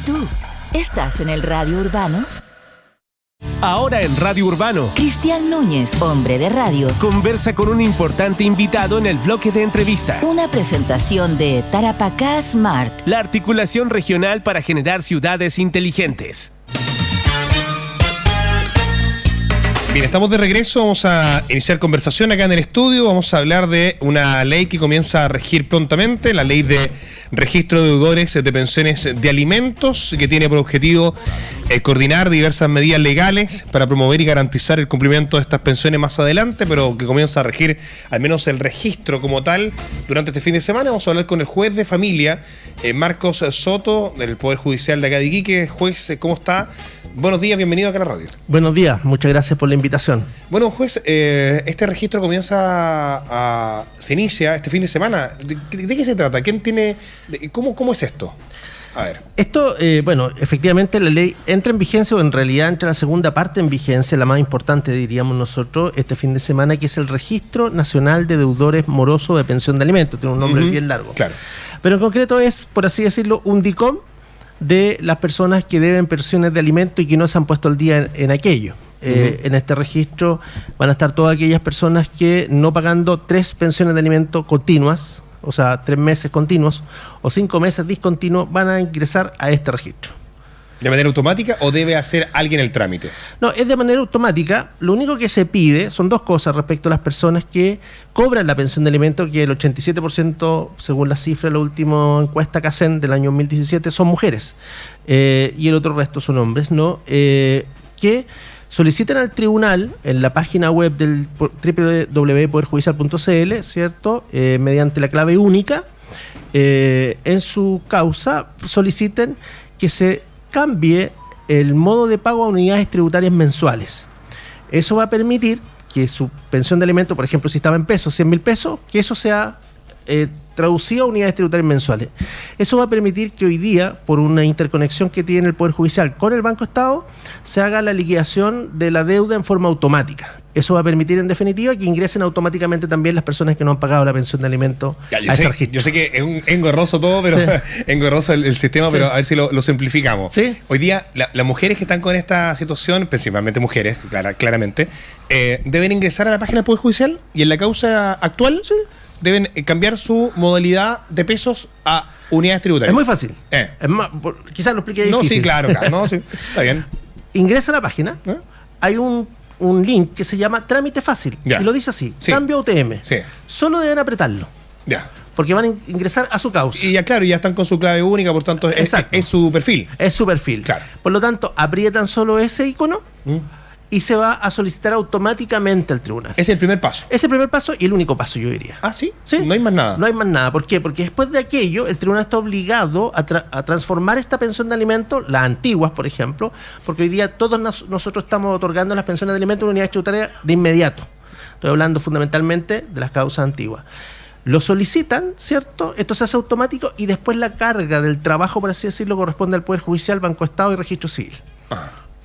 tú? ¿Estás en el radio urbano? Ahora en Radio Urbano, Cristian Núñez, hombre de radio, conversa con un importante invitado en el bloque de entrevista. Una presentación de Tarapacá Smart, La articulación regional para generar ciudades inteligentes. Bien, estamos de regreso, vamos a iniciar conversación acá en el estudio, vamos a hablar de una ley que comienza a regir prontamente, la ley de registro de deudores de pensiones de alimentos, que tiene por objetivo coordinar diversas medidas legales para promover y garantizar el cumplimiento de estas pensiones más adelante, pero que comienza a regir al menos el registro como tal durante este fin de semana. Vamos a hablar con el juez de familia, Marcos Soto, del Poder Judicial de acá de Iquique. Juez, ¿cómo está? Buenos días, bienvenido acá a la radio. Buenos días, muchas gracias por la invitación. Bueno, juez, este registro se inicia este fin de semana. ¿De qué se trata? ¿Quién tiene? ¿Cómo es esto? A ver. Esto, efectivamente la ley entra en vigencia, o en realidad entra la segunda parte en vigencia, la más importante diríamos nosotros, este fin de semana, que es el Registro Nacional de Deudores Morosos de Pensión de Alimentos. Tiene un nombre bien largo. Claro. Pero en concreto es, por así decirlo, un DICOM de las personas que deben pensiones de alimentos y que no se han puesto al día en aquello. En este registro van a estar todas aquellas personas que no pagando 3 pensiones de alimentos continuas, o sea, 3 meses continuos o 5 meses discontinuos, van a ingresar a este registro. ¿De manera automática o debe hacer alguien el trámite? No, es de manera automática. Lo único que se pide son 2 cosas respecto a las personas que cobran la pensión de alimentos, que el 87%, según la cifra de la última encuesta CACEN del año 2017, son mujeres. Y el otro resto son hombres, ¿no? Que soliciten al tribunal en la página web del www.poderjudicial.cl, ¿cierto? Mediante la clave única, en su causa soliciten que se cambie el modo de pago a unidades tributarias mensuales. Eso va a permitir que su pensión de alimentos, por ejemplo, si estaba en pesos, 100.000 pesos, que eso sea traducido a unidades tributarias mensuales. Eso va a permitir que hoy día, por una interconexión que tiene el Poder Judicial con el Banco Estado, se haga la liquidación de la deuda en forma automática. Eso va a permitir, en definitiva, que ingresen automáticamente también las personas que no han pagado la pensión de alimentos a ese registro. Yo sé que es engorroso todo, pero sí. Engorroso el sistema, sí. Pero a ver si lo simplificamos. ¿Sí? Hoy día, las mujeres que están con esta situación, principalmente mujeres, claramente, deben ingresar a la página del Poder Judicial y en la causa actual, sí, deben cambiar su modalidad de pesos a unidades tributarias. Es muy fácil. Es más, quizás lo explique difícil. No, sí, claro. No, sí, está bien. Ingresa a la página, hay un link que se llama Trámite Fácil, y lo dice así, sí. Cambio UTM. Sí. Solo deben apretarlo. Ya. Porque van a ingresar a su causa. Y ya, claro, ya están con su clave única, por tanto, es su perfil. Es su perfil. Claro. Por lo tanto, aprietan solo ese icono y se va a solicitar automáticamente al tribunal. Es el primer paso. Es el primer paso y el único paso, yo diría. ¿Ah, sí? Sí. No hay más nada. No hay más nada. ¿Por qué? Porque después de aquello, el tribunal está obligado a transformar esta pensión de alimentos, las antiguas, por ejemplo, porque hoy día todos nosotros estamos otorgando las pensiones de alimentos en unidades tributarias de inmediato. Estoy hablando fundamentalmente de las causas antiguas. Lo solicitan, ¿cierto? Esto se hace automático y después la carga del trabajo, por así decirlo, corresponde al Poder Judicial, Banco Estado y Registro Civil.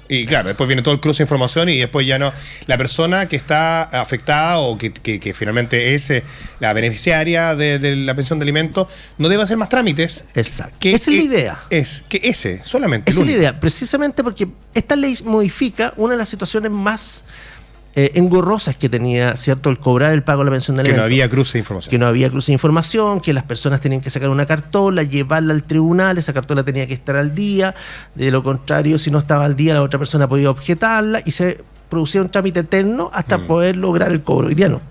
Y claro, después viene todo el cruce de información y después ya no. La persona que está afectada o que finalmente es la beneficiaria de la pensión de alimentos no debe hacer más trámites. Exacto. Esa es la idea. Solamente. Esa es la idea, precisamente porque esta ley modifica una de las situaciones más engorrosas que tenía, ¿cierto?, el cobrar el pago de la pensión de alimentos. Que no había cruce de información. Que no había cruce de información, que las personas tenían que sacar una cartola, llevarla al tribunal, esa cartola tenía que estar al día, de lo contrario, si no estaba al día, la otra persona podía objetarla y se producía un trámite eterno hasta poder lograr el cobro. Hoy día no.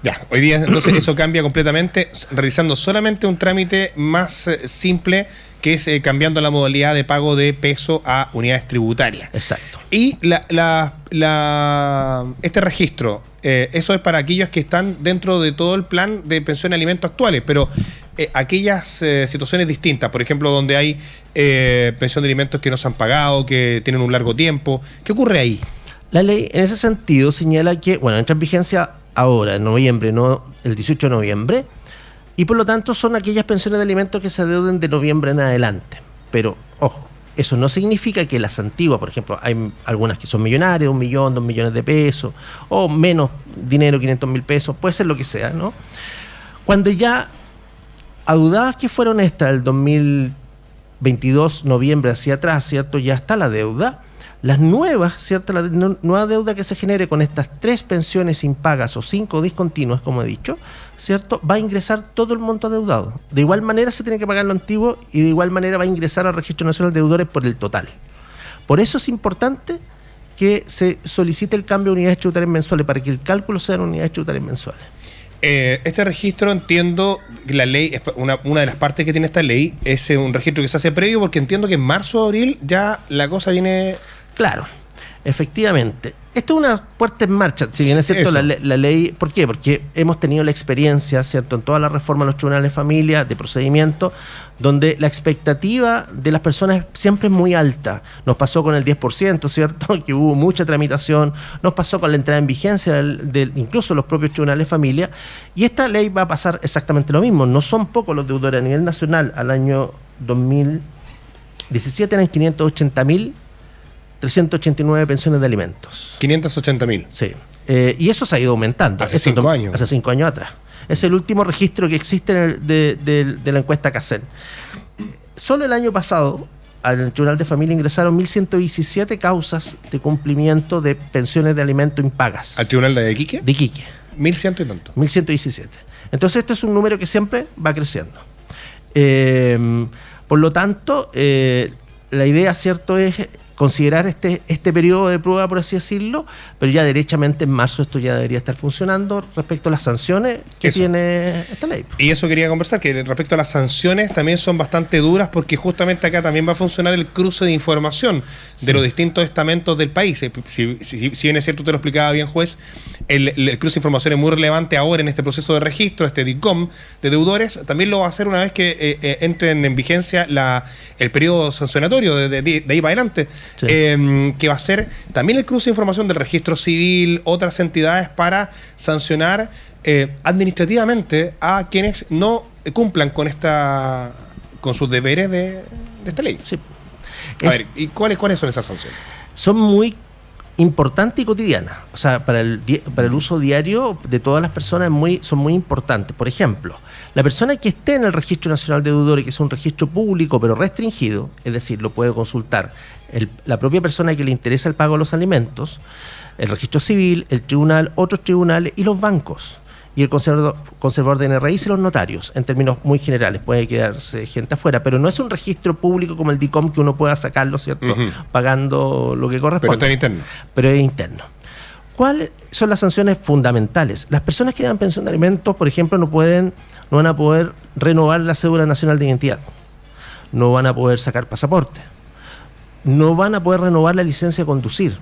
Ya, hoy día entonces eso cambia completamente, realizando solamente un trámite más simple, que es cambiando la modalidad de pago de peso a unidades tributarias. Exacto. Y este registro, eso es para aquellos que están dentro de todo el plan de pensión de alimentos actuales, pero aquellas situaciones distintas, por ejemplo, donde hay pensión de alimentos que no se han pagado, que tienen un largo tiempo, ¿qué ocurre ahí? La ley en ese sentido señala que, entra en vigencia ahora, en noviembre, no el 18 de noviembre, y por lo tanto son aquellas pensiones de alimentos que se adeuden de noviembre en adelante. Pero, ojo, eso no significa que las antiguas, por ejemplo, hay algunas que son millonarias, 1 millón, 2 millones de pesos, o menos dinero, 500.000 pesos, puede ser lo que sea, ¿no? Cuando ya adeudadas que fueron estas, el 2000 22 de noviembre hacia atrás, ¿cierto? Ya está la deuda. Las nuevas, ¿cierto? La nueva deuda que se genere con estas 3 pensiones impagas o 5 discontinuas, como he dicho, ¿cierto? Va a ingresar todo el monto adeudado. De igual manera se tiene que pagar lo antiguo y de igual manera va a ingresar al Registro Nacional de Deudores por el total. Por eso es importante que se solicite el cambio de unidades tributarias mensuales para que el cálculo sea en unidades tributarias mensuales. Este registro, entiendo que la ley, una de las partes que tiene esta ley, es un registro que se hace previo, porque entiendo que en marzo o abril ya la cosa viene... Claro, efectivamente. Esto es una puesta en marcha, si bien es cierto la ley. ¿Por qué? Porque hemos tenido la experiencia, ¿cierto?, en toda la reforma de los tribunales de familia, de procedimiento, donde la expectativa de las personas siempre es muy alta. Nos pasó con el 10%, ¿cierto?, que hubo mucha tramitación. Nos pasó con la entrada en vigencia de incluso los propios tribunales de familia. Y esta ley va a pasar exactamente lo mismo. No son pocos los deudores a nivel nacional. Al año 2017 eran 580.389 pensiones de alimentos. 580.000. Sí. Y eso se ha ido aumentando. Hace 5 años. Hace 5 años atrás. Es el último registro que existe de la encuesta CACEN. Solo el año pasado, al Tribunal de Familia ingresaron 1.117 causas de cumplimiento de pensiones de alimento impagas. ¿Al Tribunal de Iquique? De Iquique. 1.100 y tanto. 1.117. Entonces este es un número que siempre va creciendo. Por lo tanto, la idea, ¿cierto?, es considerar este periodo de prueba, por así decirlo, pero ya derechamente en marzo esto ya debería estar funcionando respecto a las sanciones que tiene esta ley. Y eso quería conversar, que respecto a las sanciones también son bastante duras, porque justamente acá también va a funcionar el cruce de información de los distintos estamentos del país. Si bien es cierto, te lo explicaba bien, juez, el cruce de información es muy relevante ahora en este proceso de registro, este DICOM de deudores. También lo va a hacer una vez que entren en vigencia el periodo sancionatorio de ahí para adelante. Sí. Que va a ser también el cruce de información del registro civil, otras entidades, para sancionar administrativamente a quienes no cumplan con sus deberes de esta ley. Sí. A ver, ¿y cuáles son esas sanciones? Son muy importantes y cotidianas. O sea, para el uso diario de todas las personas son muy importantes. Por ejemplo, la persona que esté en el Registro Nacional de Deudores, que es un registro público pero restringido, es decir, lo puede consultar la propia persona que le interesa el pago de los alimentos, el registro civil, el tribunal, otros tribunales y los bancos, y el conservador de NRI y los notarios, en términos muy generales. Puede quedarse gente afuera, pero no es un registro público como el DICOM que uno pueda sacarlo, ¿cierto?, pagando lo que corresponde. Pero está interno. Pero es interno. ¿Cuáles son las sanciones fundamentales? Las personas que dan pensión de alimentos, por ejemplo, no van a poder renovar la cédula nacional de identidad, no van a poder sacar pasaporte, no van a poder renovar la licencia de conducir.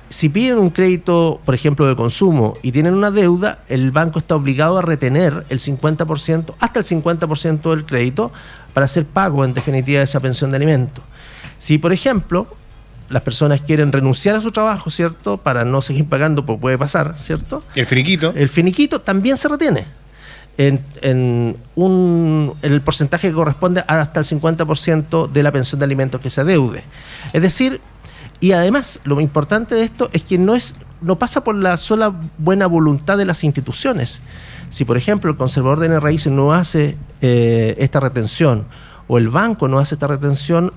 Si piden un crédito, por ejemplo, de consumo y tienen una deuda, el banco está obligado a retener el 50%, hasta el 50% del crédito, para hacer pago, en definitiva, de esa pensión de alimentos. Si, por ejemplo, las personas quieren renunciar a su trabajo, ¿cierto?, para no seguir pagando, pues puede pasar, ¿cierto? ¿Y el finiquito? El finiquito también se retiene en el porcentaje que corresponde hasta el 50% de la pensión de alimentos que se adeude. Es decir, y además, lo importante de esto es que no pasa por la sola buena voluntad de las instituciones. Si, por ejemplo, el conservador de bienes raíces no hace esta retención, o el banco no hace esta retención,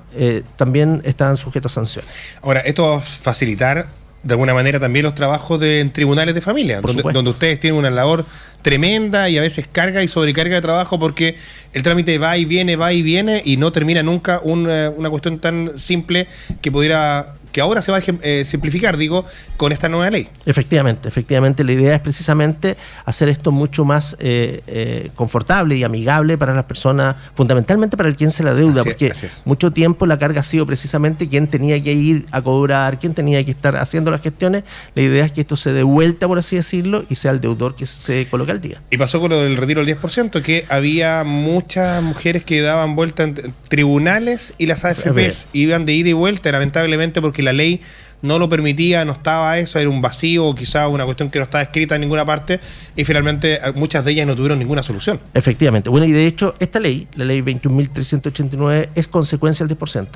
también están sujetos a sanciones. Ahora, esto va a facilitar de alguna manera también los trabajos en tribunales de familia, donde ustedes tienen una labor tremenda y a veces carga y sobrecarga de trabajo, porque el trámite va y viene y no termina nunca una cuestión tan simple que ahora se va a simplificar, con esta nueva ley. Efectivamente, la idea es precisamente hacer esto mucho más confortable y amigable para las personas, fundamentalmente para el quien se la deuda, porque mucho tiempo la carga ha sido precisamente quien tenía que ir a cobrar, quien tenía que estar haciendo las gestiones. La idea es que esto se dé vuelta, por así decirlo, y sea el deudor que se coloque al día. Y pasó con lo del retiro del 10%, que había muchas mujeres que daban vuelta en tribunales y las AFPs iban de ida y vuelta, lamentablemente, porque la ley no lo permitía, no estaba eso, era un vacío, o quizá una cuestión que no estaba escrita en ninguna parte, y finalmente muchas de ellas no tuvieron ninguna solución. Efectivamente. Bueno, y de hecho, esta ley, la ley 21.389, es consecuencia del 10%.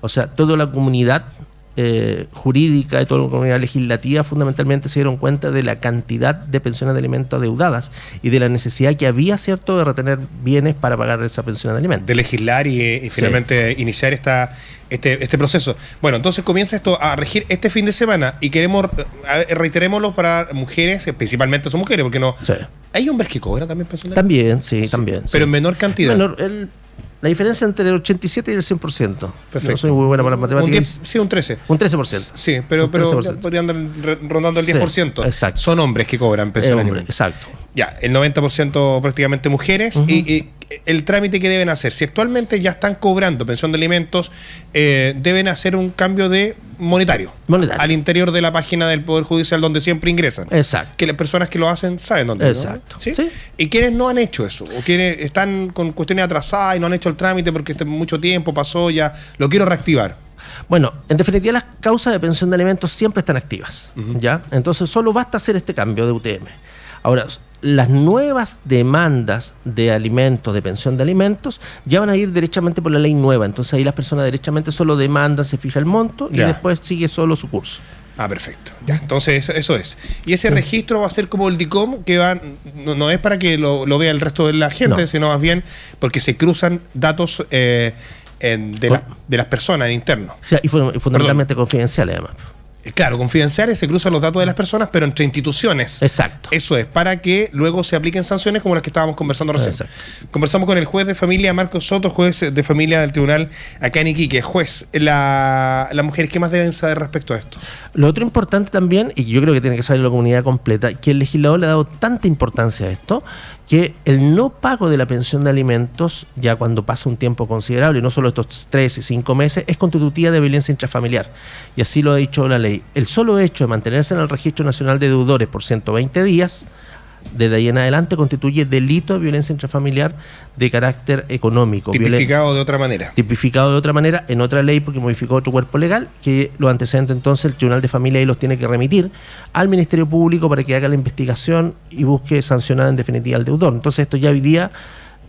O sea, toda la comunidad jurídica y toda la comunidad legislativa fundamentalmente se dieron cuenta de la cantidad de pensiones de alimentos adeudadas y de la necesidad que había, ¿cierto?, de retener bienes para pagar esa pensión de alimentos. De legislar y finalmente iniciar este proceso. Bueno, entonces comienza esto a regir este fin de semana y queremos, reiterémoslo para mujeres, principalmente son mujeres, porque no... Sí. ¿Hay hombres que cobran también pensión de alimentos? También, sí, sí, también. Pero sí. en menor cantidad. La diferencia entre el 87 y el 100%. Perfecto. No soy muy buena para las matemáticas. Un 13. Un 13%. Sí, pero 13%. podrían andar rondando el 10%. Sí, exacto. Son hombres que cobran pensión de alimentos. Exacto. Ya, el 90% prácticamente mujeres. Y el trámite que deben hacer, si actualmente ya están cobrando pensión de alimentos, deben hacer un cambio de monetario al interior de la página del Poder Judicial donde siempre ingresan. Exacto. Que las personas que lo hacen saben dónde. Exacto. ¿No? ¿Sí? Sí. Y quienes no han hecho eso, o quienes están con cuestiones atrasadas y no han hecho el trámite porque mucho tiempo pasó, ya lo quiero reactivar. Bueno, en definitiva las causas de pensión de alimentos siempre están activas, ¿ya? Entonces solo basta hacer este cambio de UTM. Ahora, las nuevas demandas de alimentos, de pensión de alimentos, ya van a ir derechamente por la ley nueva. Entonces ahí las personas derechamente solo demandan, se fija el monto y después sigue solo su curso. Ah, perfecto. Ya, entonces eso es. Y ese registro va a ser como el DICOM, que no es para que lo vea el resto de la gente, sino más bien porque se cruzan datos de las personas en interno. O sea, y fundamentalmente confidenciales además. Claro, confidenciales, se cruzan los datos de las personas, pero entre instituciones. Exacto. Eso es, para que luego se apliquen sanciones como las que estábamos conversando recién. Exacto. Conversamos con el juez de familia, Marcos Soto, juez de familia del tribunal acá en Iquique. Juez, las mujeres, ¿qué más deben saber respecto a esto? Lo otro importante también, y yo creo que tiene que saber la comunidad completa, que el legislador le ha dado tanta importancia a esto, que el no pago de la pensión de alimentos, ya cuando pasa un tiempo considerable, no solo estos 3 y 5 meses, es constitutiva de violencia intrafamiliar. Y así lo ha dicho la ley. El solo hecho de mantenerse en el Registro Nacional de Deudores por 120 días, desde ahí en adelante, constituye delito de violencia intrafamiliar de carácter económico. Tipificado de otra manera. Tipificado de otra manera en otra ley porque modificó otro cuerpo legal, que los antecedentes entonces el Tribunal de Familia ahí los tiene que remitir al Ministerio Público para que haga la investigación y busque sancionar en definitiva al deudor. Entonces esto ya hoy día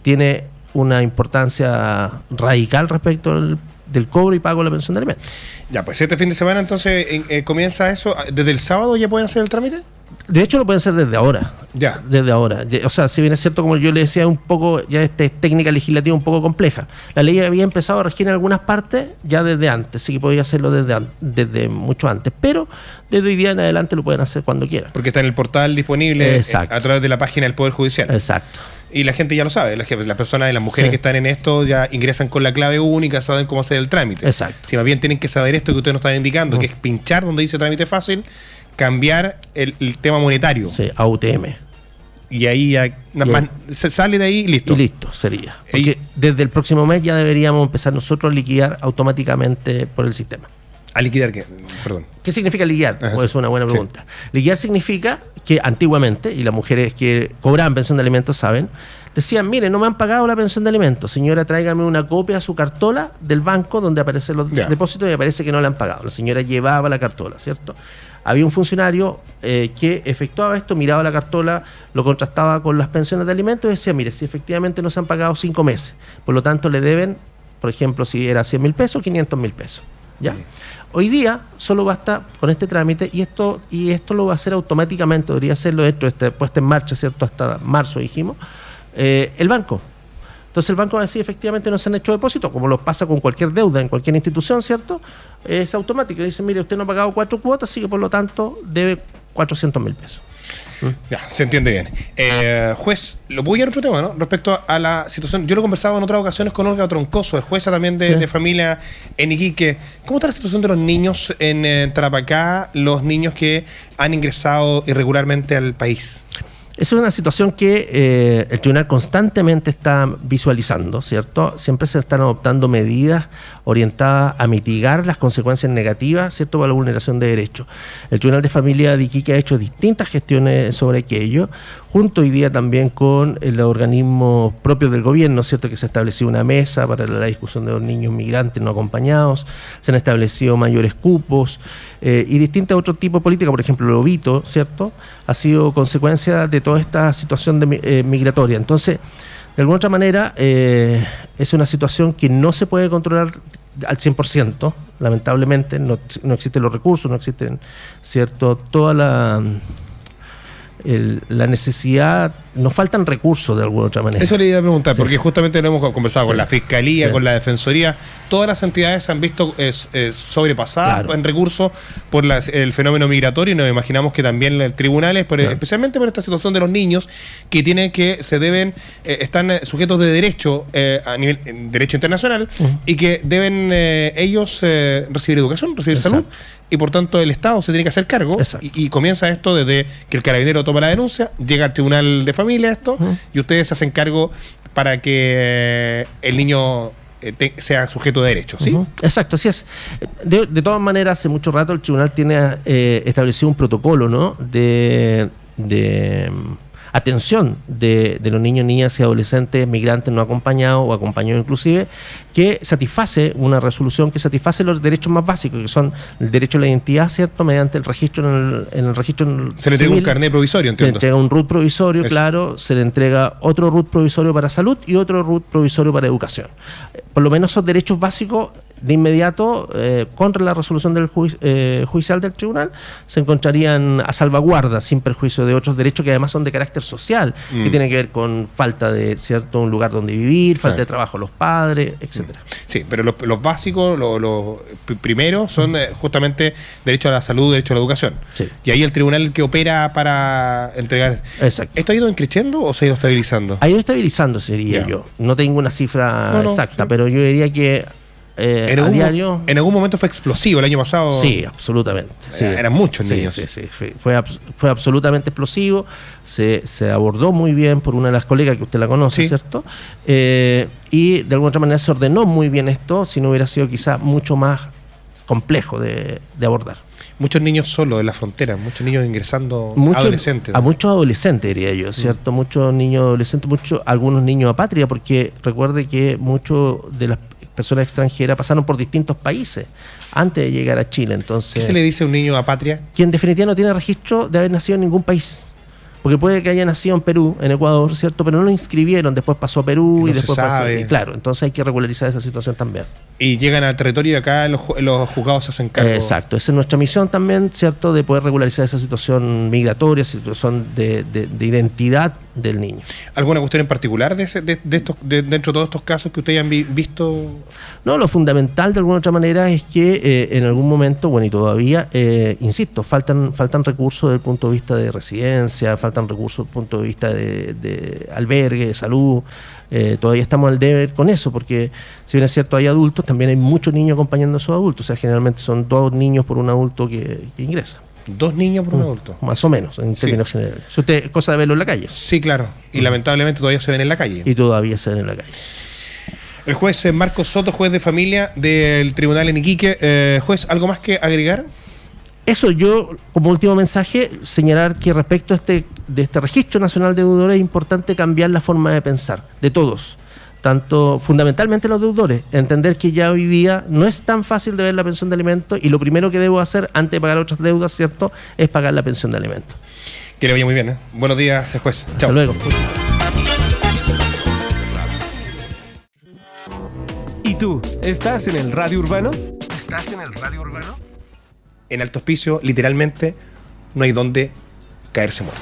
tiene una importancia radical respecto del cobro y pago de la pensión de alimentos. Ya, pues este fin de semana entonces comienza eso. ¿Desde el sábado ya pueden hacer el trámite? De hecho lo pueden hacer desde ahora. Ya. Desde ahora. O sea, si bien es cierto, como yo le decía, un poco, ya esta técnica legislativa un poco compleja. La ley había empezado a regir en algunas partes ya desde antes, sí que podía hacerlo desde mucho antes, pero desde hoy día en adelante lo pueden hacer cuando quieran. Porque está en el portal disponible a través de la página del Poder Judicial. Exacto. Y la gente ya lo sabe, las personas y las mujeres que están en esto ya ingresan con la clave única, saben cómo hacer el trámite. Exacto. Si más bien tienen que saber esto que usted nos está indicando, que es pinchar donde dice trámite fácil, cambiar el tema monetario. Sí, a UTM. Y ahí ya se sale de ahí y listo. Y listo, sería. Porque desde el próximo mes ya deberíamos empezar nosotros a liquidar automáticamente por el sistema. ¿A liquidar qué? Perdón. ¿Qué significa liquidar? Pues es una buena pregunta. Sí. Liquidar significa que antiguamente, y las mujeres que cobraban pensión de alimentos saben, decían, mire, no me han pagado la pensión de alimentos, señora, tráigame una copia a su cartola del banco donde aparecen los depósitos y aparece que no le han pagado. La señora llevaba la cartola, ¿cierto? Había un funcionario que efectuaba esto, miraba la cartola, lo contrastaba con las pensiones de alimentos y decía, mire, si efectivamente no se han pagado 5 meses, por lo tanto le deben, por ejemplo, si era 100.000 pesos, 500.000 pesos. ¿Ya? Hoy día solo basta con este trámite y esto lo va a hacer automáticamente, debería hacerlo puesta en marcha, ¿cierto? Hasta marzo dijimos, el banco. Entonces el banco va a decir efectivamente no se han hecho depósitos, como lo pasa con cualquier deuda en cualquier institución, ¿cierto? Es automático, dice, mire, usted no ha pagado 4 cuotas, así que por lo tanto debe 400.000 pesos. Ya, se entiende bien. Juez, lo voy a ir a otro tema, ¿no? Respecto a la situación, yo lo he conversado en otras ocasiones con Olga Troncoso, jueza también de familia en Iquique. ¿Cómo está la situación de los niños en Tarapacá, los niños que han ingresado irregularmente al país? Esa es una situación que el tribunal constantemente está visualizando, ¿cierto? Siempre se están adoptando medidas orientadas a mitigar las consecuencias negativas, ¿cierto?, para la vulneración de derechos. El Tribunal de Familia de Iquique ha hecho distintas gestiones sobre aquello, junto hoy día también con el organismo propio del gobierno, ¿cierto?, que se ha establecido una mesa para la discusión de los niños migrantes no acompañados, se han establecido mayores cupos y distintos otros tipos de políticas, por ejemplo, el OVITO, ¿cierto?, ha sido consecuencia de toda esta situación migratoria. Entonces, de alguna otra manera, es una situación que no se puede controlar al 100%, lamentablemente no existen los recursos, no existen, ¿cierto?, toda la necesidad, nos faltan recursos de alguna otra manera. Eso le iba a preguntar, Sí. porque justamente lo hemos conversado con la Fiscalía, Sí. con la Defensoría, todas las entidades se han visto sobrepasadas Claro. en recursos por el fenómeno migratorio, y nos imaginamos que también los tribunales, Claro. especialmente por esta situación de los niños, que están sujetos de derecho a nivel derecho internacional, y que deben ellos recibir educación, recibir Exacto. salud, y por tanto el Estado se tiene que hacer cargo, Exacto. y comienza esto desde que el carabinero toma la denuncia, llega al tribunal de familia esto, y ustedes se hacen cargo para que el niño sea sujeto de derecho, ¿sí? Ujú. Exacto, así es. De todas maneras, hace mucho rato el tribunal tiene establecido un protocolo, ¿no?, de atención de los niños, niñas y adolescentes migrantes no acompañados o acompañados inclusive, que satisface una resolución que satisface los derechos más básicos, que son el derecho a la identidad, ¿cierto?, mediante el registro en el registro Se le entrega un carnet provisorio, se le entiendo. entrega un RUT provisorio, Eso. claro, se le entrega otro RUT provisorio para salud y otro RUT provisorio para educación. Por lo menos esos derechos básicos de inmediato, contra la resolución del judicial del tribunal, se encontrarían a salvaguarda, sin perjuicio de otros derechos que además son de carácter social, que tienen que ver con falta de cierto un lugar donde vivir, falta de trabajo a los padres, etcétera. Sí, pero los básicos, los primeros son justamente derecho a la salud, derecho a la educación. Sí. Y ahí el tribunal que opera para entregar. Exacto. ¿Esto ha ido creciendo o se ha ido estabilizando? Ha ido estabilizándose, diría Ya. yo. No tengo una cifra No, exacta, sí. pero yo diría que a diario... En algún momento fue explosivo el año pasado. Sí, absolutamente. Sí. Eran muchos Sí, niños. Sí, sí. Fue absolutamente explosivo. Se abordó muy bien por una de las colegas que usted la conoce, Sí. ¿cierto? Y de alguna otra manera se ordenó muy bien esto, si no hubiera sido quizás mucho más complejo de abordar. Muchos niños solos en la frontera, muchos niños ingresando adolescentes. A muchos adolescentes, diría yo, ¿cierto? Muchos niños adolescentes, algunos niños apátridas, porque recuerde que muchos de las personas extranjeras pasaron por distintos países antes de llegar a Chile. ¿Qué Entonces, se le dice a un niño apatria? que en definitiva no tiene registro de haber nacido en ningún país. Porque puede que haya nacido en Perú, en Ecuador, ¿cierto? Pero no lo inscribieron, después pasó a Perú No y se después pasó. sabe. Y claro, entonces hay que regularizar esa situación también. Y llegan al territorio y acá los juzgados se hacen cargo. Exacto, esa es nuestra misión también, ¿cierto? De poder regularizar esa situación migratoria, situación de identidad del niño. ¿Alguna cuestión en particular dentro de todos estos casos que ustedes han visto? No, lo fundamental de alguna otra manera es que en algún momento, bueno, y todavía, insisto, faltan recursos desde el punto de vista de residencia, faltan recursos desde el punto de vista de albergue, de salud. Todavía estamos al deber con eso, porque si bien es cierto hay adultos, también hay muchos niños acompañando a esos adultos. O sea, generalmente son 2 niños por un adulto que ingresa. 2 niños por un adulto. Más o menos, en términos generales. Si usted, cosa de verlo en la calle. Sí, claro. Y lamentablemente todavía se ven en la calle. Y todavía se ven en la calle. El juez Marcos Soto, juez de familia del Tribunal en Iquique. Juez, ¿algo más que agregar? Eso, yo, como último mensaje, señalar que respecto a este Registro Nacional de Deudores es importante cambiar la forma de pensar de todos, tanto fundamentalmente los deudores, entender que ya hoy día no es tan fácil de ver la pensión de alimentos y lo primero que debo hacer antes de pagar otras deudas, ¿cierto?, es pagar la pensión de alimentos. Que le vaya muy bien, ¿eh? Buenos días, juez. Chao. Hasta luego. ¿Y tú? ¿Estás en el radio urbano? ¿Estás en el radio urbano? En Alto Hospicio, literalmente, no hay donde caerse muerto.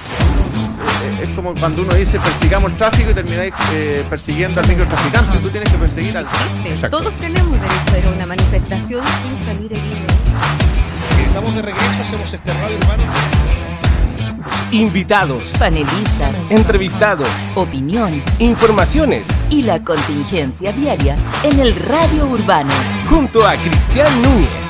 Es como cuando uno dice persigamos el tráfico y termináis persiguiendo al microtraficante. Tú tienes que perseguir al... Exacto. Todos tenemos derecho a ir a una manifestación sin salir heridos. Estamos de regreso, hacemos este radio urbano. Invitados, Panelistas, entrevistados, opinión informaciones, y la contingencia diaria en el radio urbano. junto a Cristian Núñez.